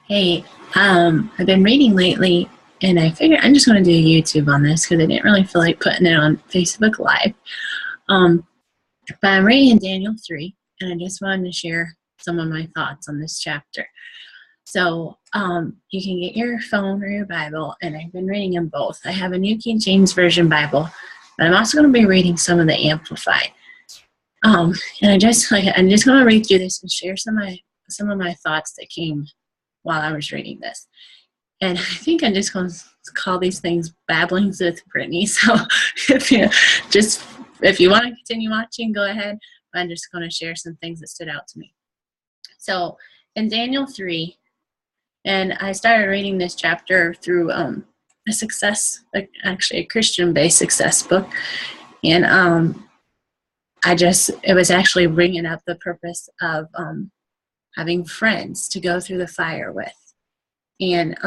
Hey, I've been reading lately, and I figured I'm just going to do YouTube on this because I didn't really feel like putting it on Facebook Live. Um, but I'm reading in Daniel 3, and I just wanted to share some of my thoughts on this chapter. So you can get your phone or your Bible, and I've been reading them both. I have a New King James Version Bible, but I'm also going to be reading some of the Amplified. And I'm just going to read through this and share some of my thoughts that came while I was reading this. And I think I'm just going to call these things babblings with Brittany. So if you want to continue watching, go ahead. I'm just going to share some things that stood out to me. So in Daniel 3, and I started reading this chapter through a Christian-based success book. And it was actually bringing up the purpose of having friends to go through the fire with. And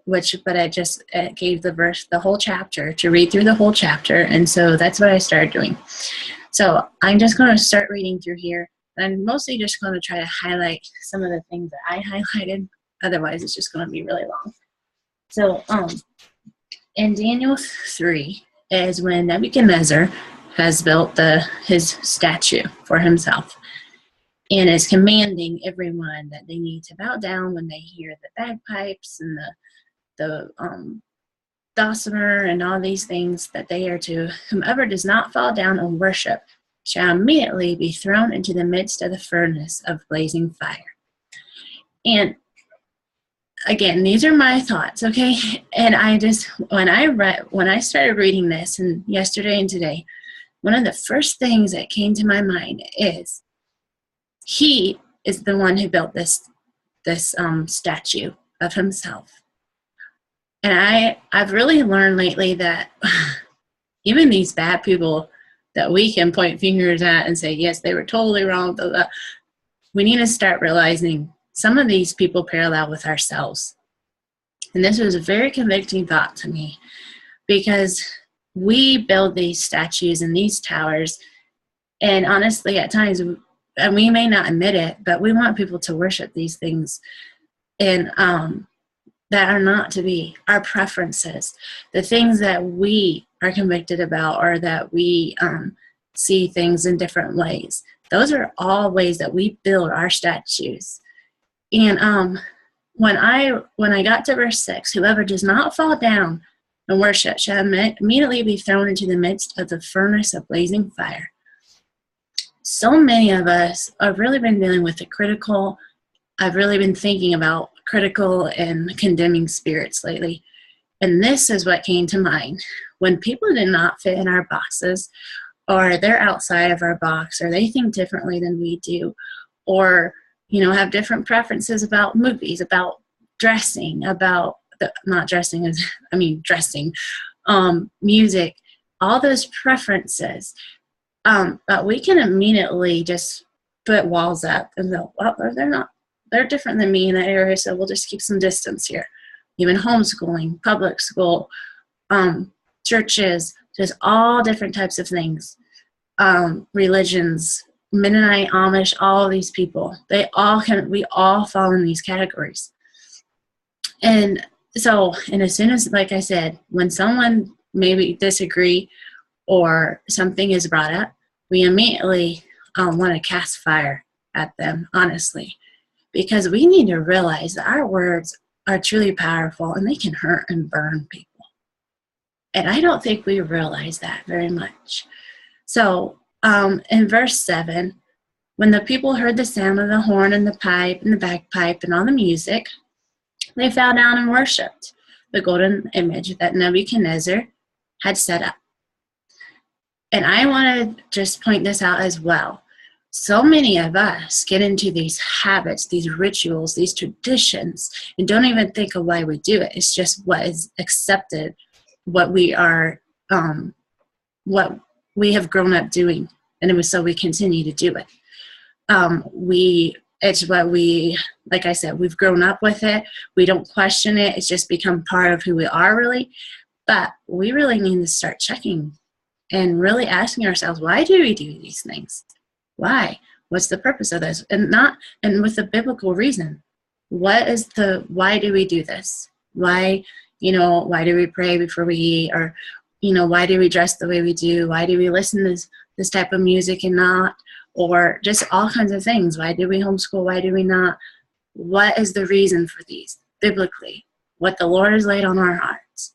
it gave the whole chapter to read through the whole chapter, and so that's what I started doing. So I'm just going to start reading through here. I'm mostly just going to try to highlight some of the things that I highlighted. Otherwise, it's just going to be really long. So in Daniel 3 is when Nebuchadnezzar has built his statue for himself, and is commanding everyone that they need to bow down when they hear the bagpipes and the dulcimer and all these things, that they are to, whomever does not fall down and worship shall immediately be thrown into the midst of the furnace of blazing fire. And again, these are my thoughts, okay? And when I started reading this, and yesterday and today, one of the first things that came to my mind is, he is the one who built this statue of himself. And I've really learned lately that even these bad people that we can point fingers at and say, yes, they were totally wrong, blah, blah, we need to start realizing some of these people parallel with ourselves. And this was a very convicting thought to me, because we build these statues and these towers, and honestly, at times, and we may not admit it, but we want people to worship these things, and that are not to be our preferences, the things that we are convicted about, or that we see things in different ways. Those are all ways that we build our statues. And when I got to verse 6, whoever does not fall down and worship shall immediately be thrown into the midst of the furnace of blazing fire. So many of us have really been dealing with I've really been thinking about critical and condemning spirits lately. And this is what came to mind. When people do not fit in our boxes, or they're outside of our box, or they think differently than we do, or have different preferences about movies, about dressing, dressing, music, all those preferences. But we can immediately just put walls up and go, well, they're different than me in that area, so we'll just keep some distance here. Even homeschooling, public school, churches, just all different types of things. Religions, Mennonite, Amish, all these people, we all fall in these categories. And as soon as, like I said, when someone maybe disagree or something is brought up, we immediately want to cast fire at them, honestly, because we need to realize that our words are truly powerful, and they can hurt and burn people. And I don't think we realize that very much. So in verse 7, when the people heard the sound of the horn and the pipe and the bagpipe and all the music, they fell down and worshipped the golden image that Nebuchadnezzar had set up. And I want to just point this out as well. So many of us get into these habits, these rituals, these traditions, and don't even think of why we do it. It's just what is accepted, what we have grown up doing, and so we continue to do it. It's what like I said, we've grown up with it. We don't question it. It's just become part of who we are, really. But we really need to start checking and really asking ourselves, why do we do these things? Why? What's the purpose of this? And with a biblical reason. why do we do this? Why do we pray before we eat? Or, why do we dress the way we do? Why do we listen to this type of music and not? Or just all kinds of things. Why do we homeschool? Why do we not? What is the reason for these biblically? What the Lord has laid on our hearts.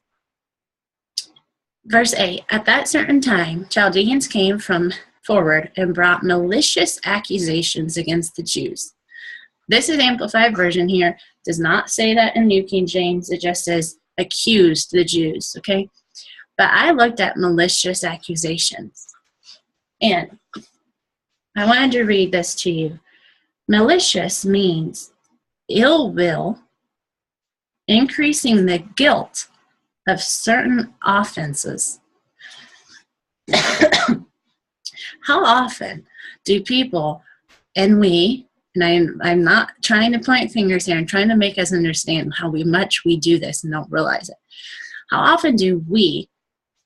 Verse 8, at that certain time, Chaldeans came forward and brought malicious accusations against the Jews. This is Amplified Version here. Does not say that in New King James. It just says accused the Jews, okay? But I looked at malicious accusations. And I wanted to read this to you. Malicious means ill will, increasing the guilt of certain offenses. How often do people, and I'm not trying to point fingers here, I'm trying to make us understand how much we do this and don't realize it. How often do we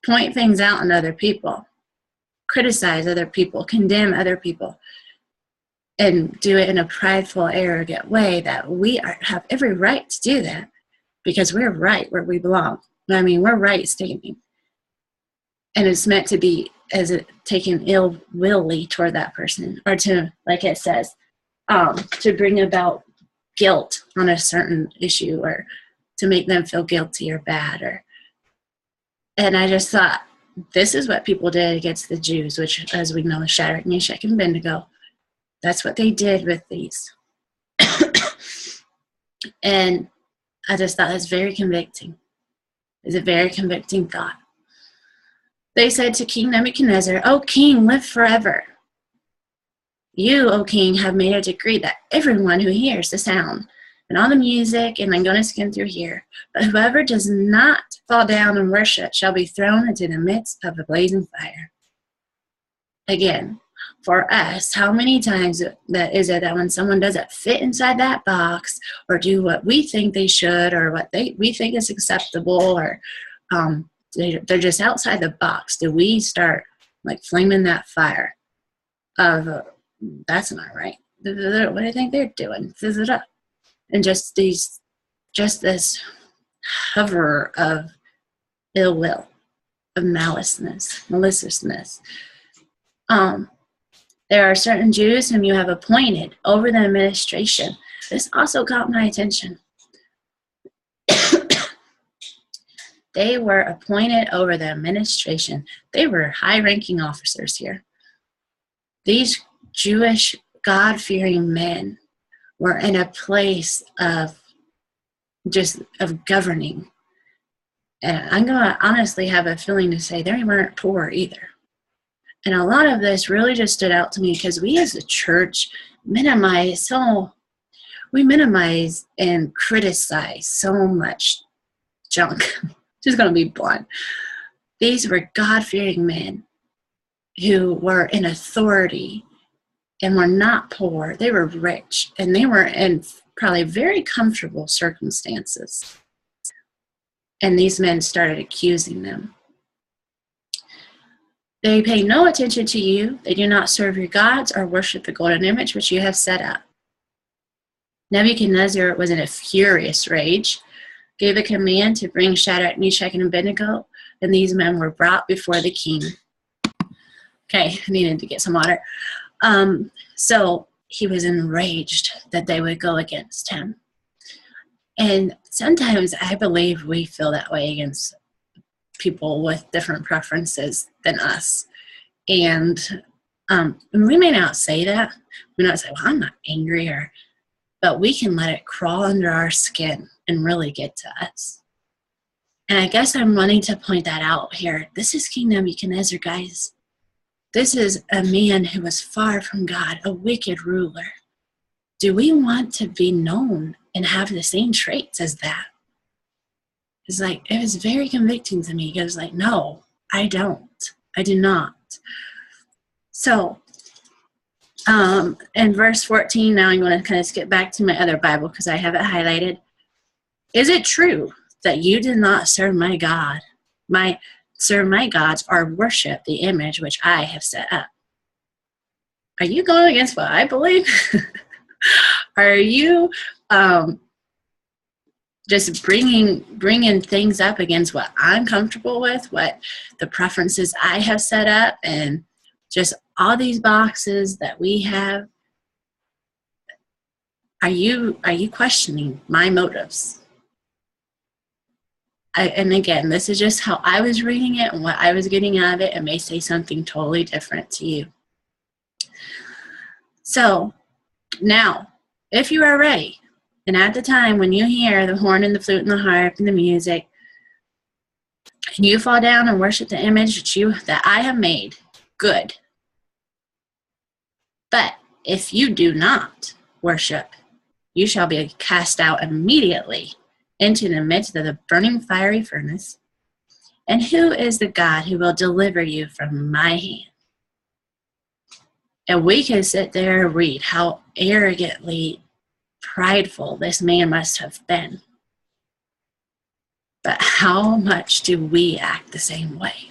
point things out in other people, criticize other people, condemn other people, and do it in a prideful, arrogant way that we have every right to do that because we're right where we belong. I mean, we're right standing. And it's meant to be taken ill-willly toward that person, or to, like it says, to bring about guilt on a certain issue, or to make them feel guilty or bad. And I just thought, this is what people did against the Jews, which, as we know, is Shadrach, Meshach, and Abednego. That's what they did with these. And I just thought that's very convicting. It's a very convicting thought. They said to King Nebuchadnezzar, O king, live forever. You, O king, have made a decree that everyone who hears the sound and all the music, and I'm going to skim through here, but whoever does not fall down and worship shall be thrown into the midst of the blazing fire. Again, for us, how many times that is it that when someone doesn't fit inside that box, or do what we think they should, or what we think is acceptable, or they're just outside the box, do we start like flaming that fire of that's not right? What do you think they're doing? Fizz it up. And just this hover of ill will, of maliciousness. There are certain Jews whom you have appointed over the administration. This also caught my attention. They were appointed over the administration. They were high-ranking officers here. These Jewish God-fearing men were in a place of governing. And I'm going to honestly have a feeling to say they weren't poor either. And a lot of this really just stood out to me because we as a church minimize and criticize so much junk. Just going to be blunt. These were God-fearing men who were in authority and were not poor. They were rich, and they were in probably very comfortable circumstances. And these men started accusing them. They pay no attention to you. They do not serve your gods or worship the golden image which you have set up. Nebuchadnezzar was in a furious rage, gave a command to bring Shadrach, Meshach, and Abednego, and these men were brought before the king. Okay, I needed to get some water. So he was enraged that they would go against him. And sometimes I believe we feel that way against people with different preferences than us. And we may not say that. We may not say, well, I'm not angry, but we can let it crawl under our skin and really get to us. And I guess I'm wanting to point that out here. This is King Nebuchadnezzar, guys. This is a man who was far from God, a wicked ruler. Do we want to be known and have the same traits as that? It's like, it was very convicting to me. It was like, no, I don't. I do not. So, in verse 14, now I'm going to kind of skip back to my other Bible because I have it highlighted. Is it true that you did not serve my God, serve my gods, or worship the image which I have set up? Are you going against what I believe? Are you just bringing things up against what I'm comfortable with, what the preferences I have set up, and just all these boxes that we have. Are you questioning my motives? And again, this is just how I was reading it and what I was getting out of it. It may say something totally different to you. So now, if you are ready, and at the time when you hear the horn and the flute and the harp and the music, and you fall down and worship the image that I have made, good. But if you do not worship, you shall be cast out immediately into the midst of the burning fiery furnace. And who is the God who will deliver you from my hand? And we can sit there and read how arrogantly prideful this man must have been. But how much do we act the same way?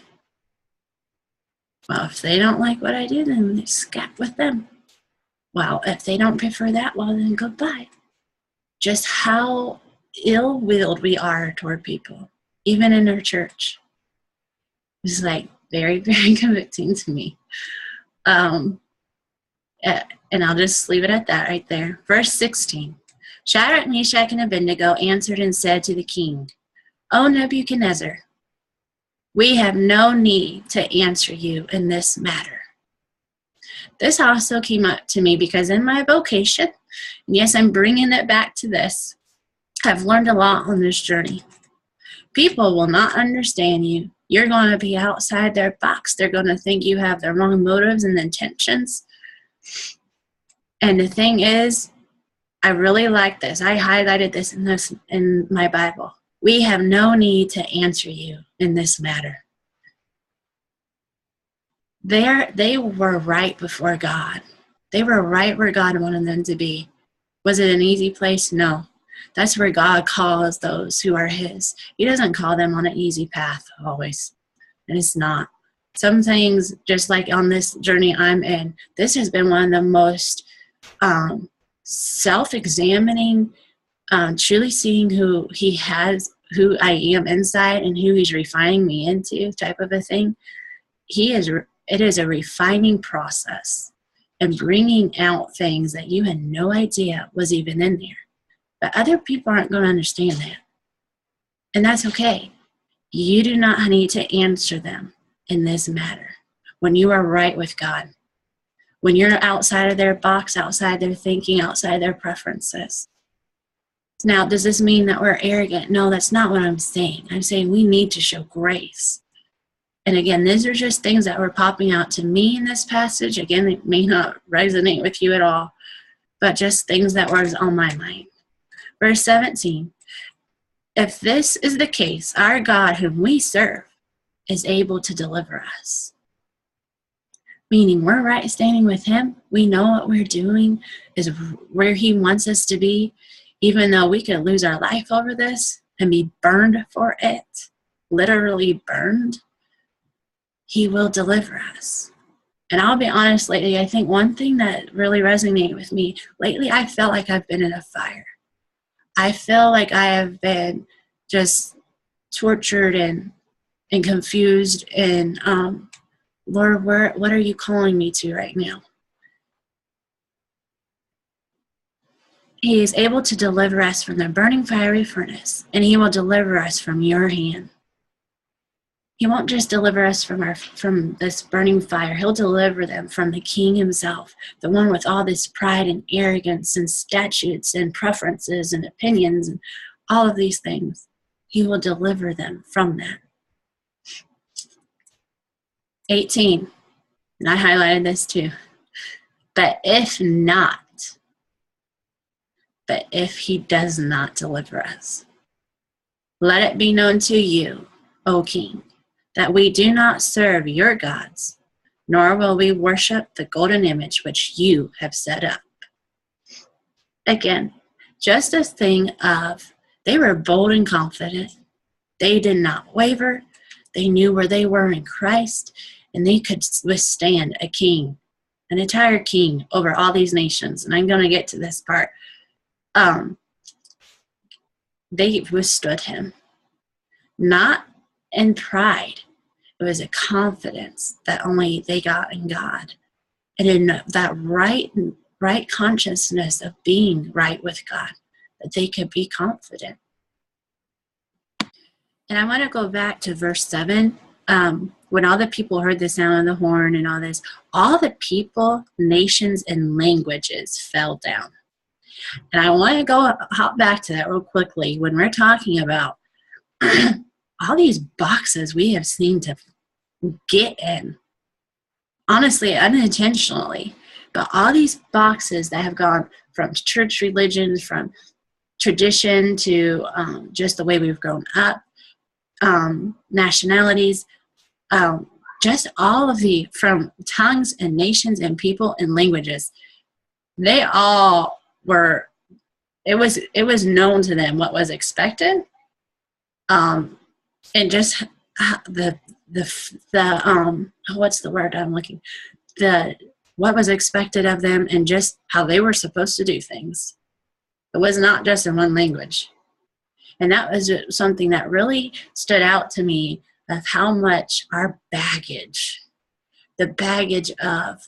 Well, if they don't like what I do, then they scat with them. Well, if they don't prefer that, well, then goodbye. Just how ill-willed we are toward people, even in our church. It's like very, very convicting to me. And I'll just leave it at that right there. Verse 16. Shadrach, Meshach, and Abednego answered and said to the king, O Nebuchadnezzar, we have no need to answer you in this matter. This also came up to me because in my vocation, and yes, I'm bringing it back to this, I've learned a lot on this journey. People will not understand you. You're going to be outside their box. They're going to think you have the wrong motives and intentions. And the thing is, I really like this. I highlighted this in my Bible. We have no need to answer you in this matter. They were right before God. They were right where God wanted them to be. Was it an easy place? No. That's where God calls those who are his. He doesn't call them on an easy path always. And it's not. Some things, just like on this journey I'm in, this has been one of the most self-examining, truly seeing who I am inside and who he's refining me into type of a thing. It is a refining process and bringing out things that you had no idea was even in there. But other people aren't going to understand that. And that's okay. You do not need to answer them in this matter when you are right with God. When you're outside of their box, outside their thinking, outside their preferences. Now, does this mean that we're arrogant? No, that's not what I'm saying. I'm saying we need to show grace. And again, these are just things that were popping out to me in this passage. Again, it may not resonate with you at all, but just things that were on my mind. Verse 17, if this is the case, our God whom we serve is able to deliver us. Meaning we're right standing with him. We know what we're doing is where he wants us to be, even though we could lose our life over this and be burned for it, literally burned. He will deliver us. And I'll be honest, lately, I think one thing that really resonated with me, lately I felt like I've been in a fire. I feel like I have been just tortured and confused and, Lord, what are you calling me to right now? He is able to deliver us from the burning fiery furnace, and he will deliver us from your hand. He won't just deliver us from this burning fire. He'll deliver them from the king himself, the one with all this pride and arrogance and statutes and preferences and opinions and all of these things. He will deliver them from that. 18, and I highlighted this too. But if he does not deliver us, let it be known to you, O king, that we do not serve your gods, nor will we worship the golden image which you have set up. Again, just a thing of, they were bold and confident. They did not waver. They knew where they were in Christ, and they could withstand a king, an entire king over all these nations. And I'm going to get to this part. they withstood him, not in pride. It was a confidence that only they got in God, and in that right consciousness of being right with God, that they could be confident. And I want to go back to verse 7. When all the people heard the sound of the horn and all this, all the people, nations, and languages fell down. And I want to hop back to that real quickly. When we're talking about all these boxes we have seen to get in, honestly, unintentionally, but all these boxes that have gone from church religions, from tradition to just the way we've grown up, nationalities, just all of from tongues and nations and people and languages, they all were, it was known to them what was expected, and just what's the word I'm looking, what was expected of them, and just how they were supposed to do things. It was not just in one language. And that was something that really stood out to me, of how much our baggage, the baggage of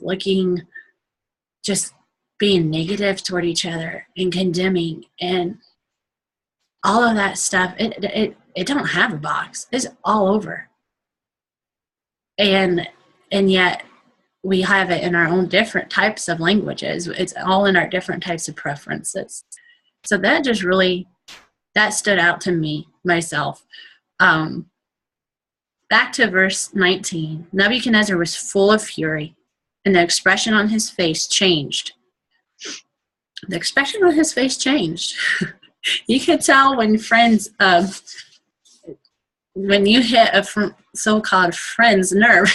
just being negative toward each other and condemning and all of that stuff, it don't have a box. It's all over. And yet we have it in our own different types of languages. It's all in our different types of preferences. So that just really, that stood out to me, myself. Back to verse 19. Nebuchadnezzar was full of fury, and the expression on his face changed. The expression on his face changed. You could tell when friends, when you hit a so-called friend's nerve,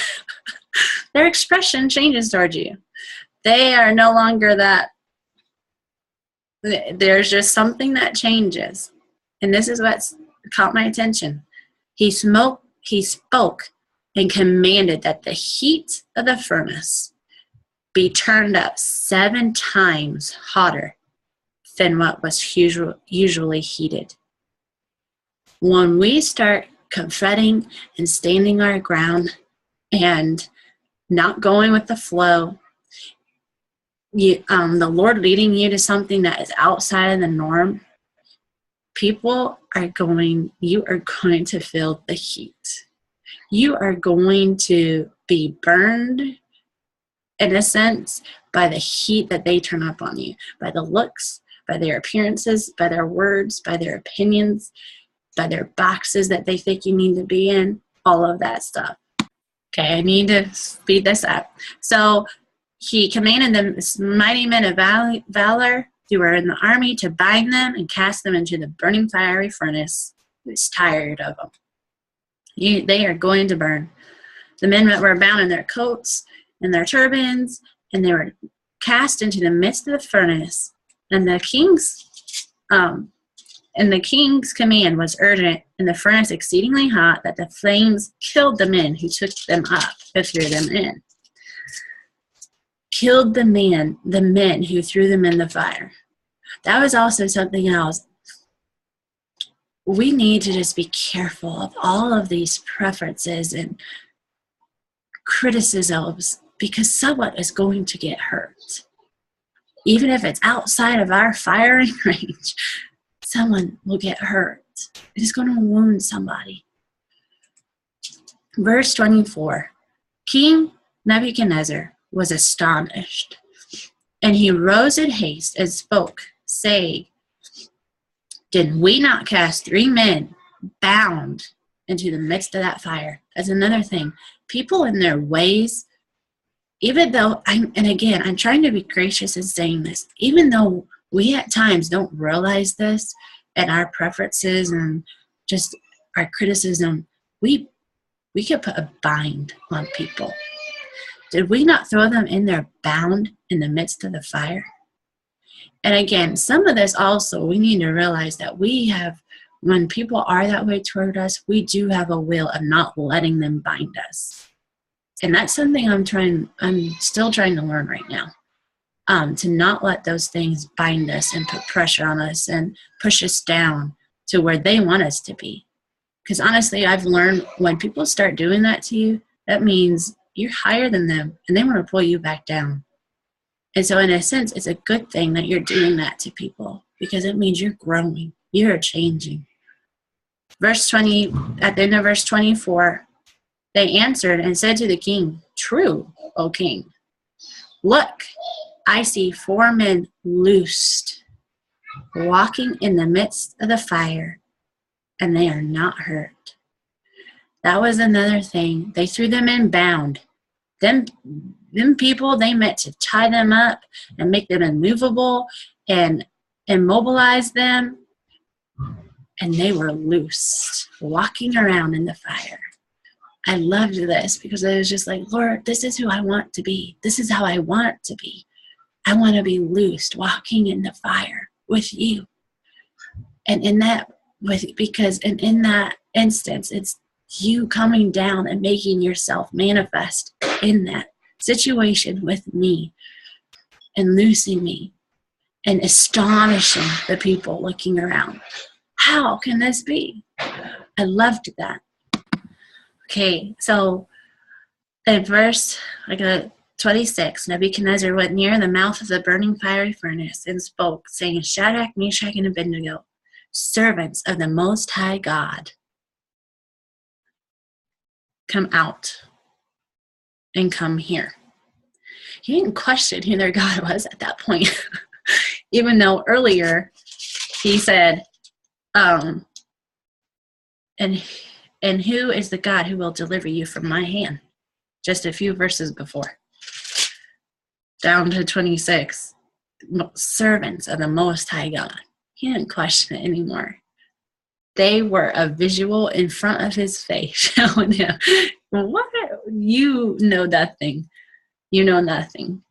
their expression changes towards you. They are no longer that. There's just something that changes. And this is what caught my attention. He spoke and commanded that the heat of the furnace be turned up 7 times hotter than what was usually heated. When we start confronting and standing our ground and not going with the flow, the Lord leading you to something that is outside of the norm, you are going to feel the heat. You are going to be burned, in a sense, by the heat that they turn up on you, by the looks, by their appearances, by their words, by their opinions, by their boxes that they think you need to be in, all of that stuff. Okay, I need to speed this up. So he commanded the mighty men of valor who were in the army to bind them and cast them into the burning fiery furnace. He was tired of them. They are going to burn. The men that were bound in their coats and their turbans, and they were cast into the midst of the furnace. And the king's command was urgent, and the furnace exceedingly hot, that the flames killed the men who took them up and threw them in. Killed the men who threw them in the fire. That was also something else. We need to just be careful of all of these preferences and criticisms, because someone is going to get hurt. Even if it's outside of our firing range, someone will get hurt. It is going to wound somebody. Verse 24. King Nebuchadnezzar was astonished, and he rose in haste and spoke, saying, did we not cast 3 men bound into the midst of that fire? That's another thing. People in their ways, even though, I'm trying to be gracious in saying this, even though we at times don't realize this and our preferences and just our criticism, we could put a bind on people. Did we not throw them in there bound in the midst of the fire? And again, some of this also, we need to realize that when people are that way toward us, we do have a will of not letting them bind us. And that's something I'm still trying to learn right now. To not let those things bind us and put pressure on us and push us down, to where they want us to be. Because honestly, I've learned when people start doing that to you, that means you're higher than them and they want to pull you back down. And so in a sense, it's a good thing that you're doing that to people because it means you're growing, you're changing. Verse 20, at the end of verse 24, they answered and said to the king, "True, O king. Look, I see 4 men loosed, walking in the midst of the fire, and they are not hurt." That was another thing. They threw them in bound. Them people, they meant to tie them up and make them immovable and immobilize them. And they were loose, walking around in the fire. I loved this because I was just like, Lord, this is who I want to be. This is how I want to be. I want to be loosed, walking in the fire with you. And in that instance, it's you coming down and making yourself manifest in that situation with me and loosing me and astonishing the people looking around. How can this be? I loved that. Okay, so in verse 26, Nebuchadnezzar went near the mouth of the burning fiery furnace and spoke, saying, "Shadrach, Meshach, and Abednego, servants of the Most High God, come out and come here." He didn't question who their God was at that point, even though earlier he said, and who is the God who will deliver you from my hand? Just a few verses before. Down to 26, servants of the Most High God. He didn't question it anymore. They were a visual in front of his face showing him, what? You know nothing. You know nothing.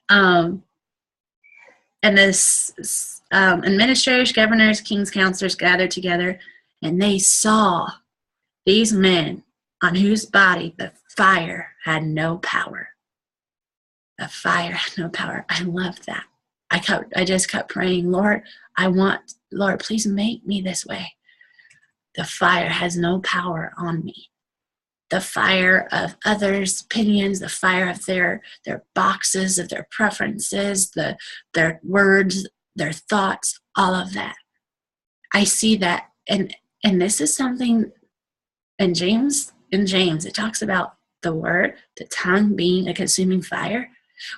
And this administrators, governors, king's counselors gathered together, and they saw these men on whose body the fire had no power. The fire had no power. I love that. I just kept praying, Lord, please make me this way. The fire has no power on me. The fire of others' opinions, the fire of their boxes, of their preferences, their words, their thoughts, all of that. I see that, and this is something in James, it talks about the word, the tongue being a consuming fire.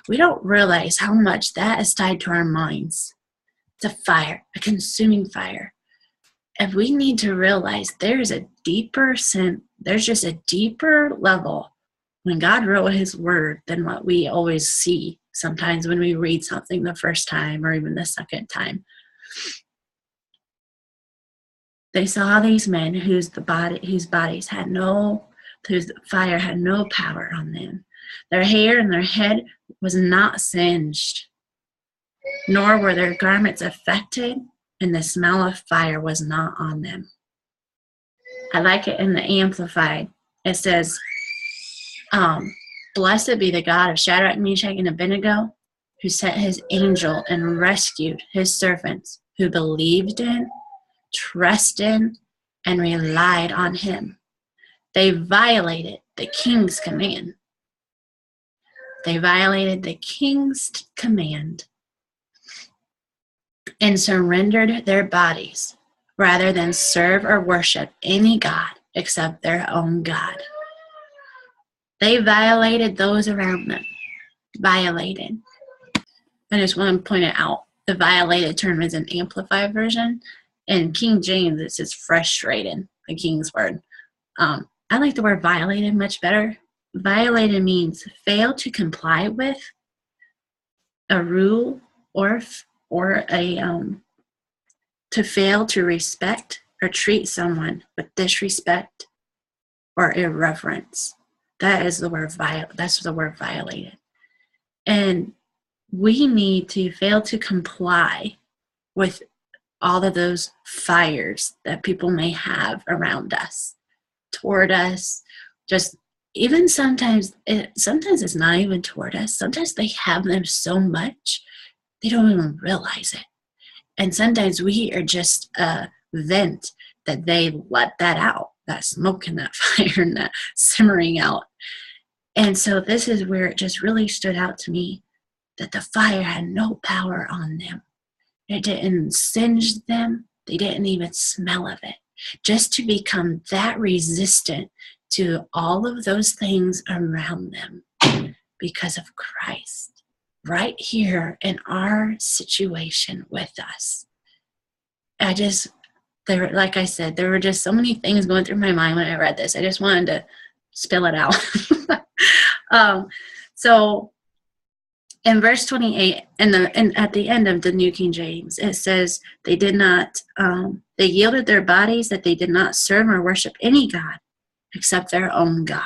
We don't realize how much that is tied to our minds. It's a fire, a consuming fire. And we need to realize there's a deeper sin, there's just a deeper level when God wrote his word than what we always see sometimes when we read something the first time or even the second time. They saw these men whose bodies had whose fire had no power on them. Their hair and their head was not singed, nor were their garments affected, and the smell of fire was not on them. I like it in the Amplified. It says, "Blessed be the God of Shadrach, Meshach, and Abednego, who sent his angel and rescued his servants who believed in, trusted, and relied on him. They violated the king's command." They violated the king's command and surrendered their bodies rather than serve or worship any god except their own God. They violated those around them. Violated. I just want to point it out. The violated term is an amplified version. In King James, it says frustrated, the king's word. I like the word violated much better. Violated means fail to comply with a rule or to fail to respect or treat someone with disrespect or irreverence. That is the word that's the word violated. And we need to fail to comply with all of those fires that people may have around us, toward us, just even sometimes it's not even toward us. Sometimes they have them so much they don't even realize it. And sometimes we are just a vent that they let that out, that smoke and that fire and that simmering out. And so this is where it just really stood out to me that the fire had no power on them. It didn't singe them. They didn't even smell of it. Just to become that resistant to all of those things around them because of Christ, right here in our situation with us. Like I said, there were just so many things going through my mind when I read this. I just wanted to spill it out. So in verse 28, and at the end of the New King James, it says they yielded their bodies, that they did not serve or worship any God except their own God.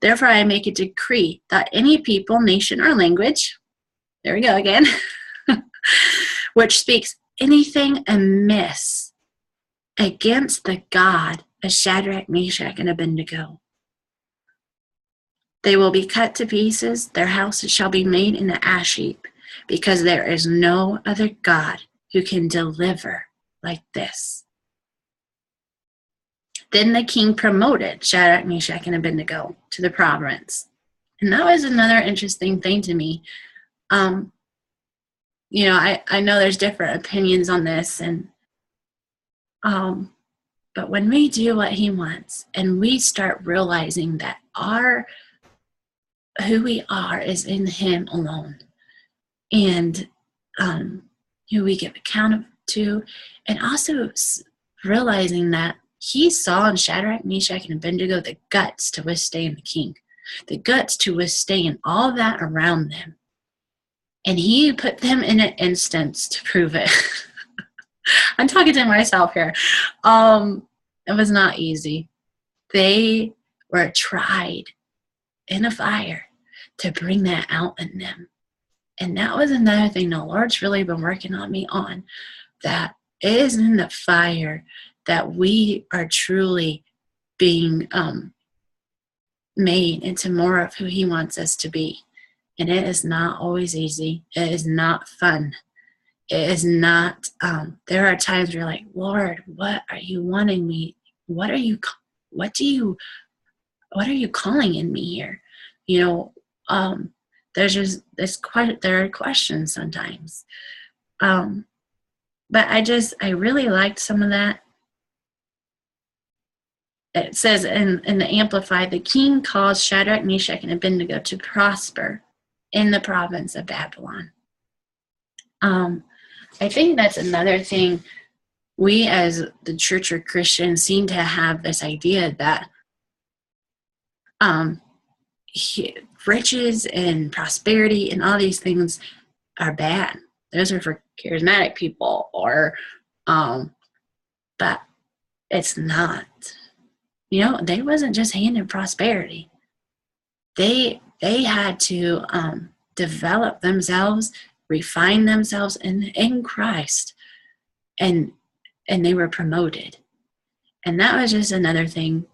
Therefore, I make a decree that any people, nation, or language, there we go again, which speaks anything amiss against the God of Shadrach, Meshach, and Abednego, they will be cut to pieces. Their houses shall be made into ash heap, because there is no other God who can deliver like this. Then the king promoted Shadrach, Meshach, and Abednego to the province. And that was another interesting thing to me. I know there's different opinions on this, and but when we do what he wants and we start realizing that who we are is in him alone, and who we give account to, and also realizing that he saw in Shadrach, Meshach, and Abednego the guts to withstand the king, the guts to withstand all that around them. And he put them in an instance to prove it. I'm talking to myself here. It was not easy. They were tried in a fire to bring that out in them. And that was another thing the Lord's really been working on me on, that it is in the fire that we are truly being made into more of who he wants us to be. And it is not always easy. It is not fun. It is not, there are times where you're like, Lord, what are you wanting me? What are you calling in me here? There's there are questions sometimes. But I really liked some of that. It says in the Amplified, the king caused Shadrach, Meshach, and Abednego to prosper in the province of Babylon. I think that's another thing. We as the church or Christians seem to have this idea that riches and prosperity and all these things are bad. Those are for charismatic people, but it's not. They wasn't just handed prosperity. They had to develop themselves, refine themselves in Christ, and they were promoted. And that was just another thing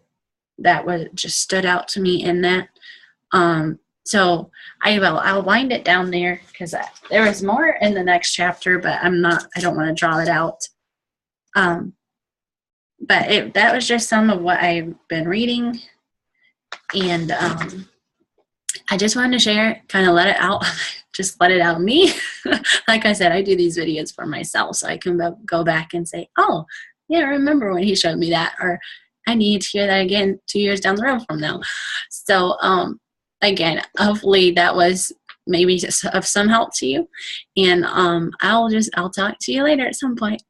that just stood out to me in that. So I'll wind it down there, because there was more in the next chapter, but I don't want to draw it out. But that was just some of what I've been reading, and I just wanted to share it, kind of let it out, just let it out of me. Like I said, I do these videos for myself, so I can go back and say, oh, yeah, I remember when he showed me that, or I need to hear that again 2 years down the road from now. So, again, hopefully that was maybe just of some help to you, and I'll talk to you later at some point.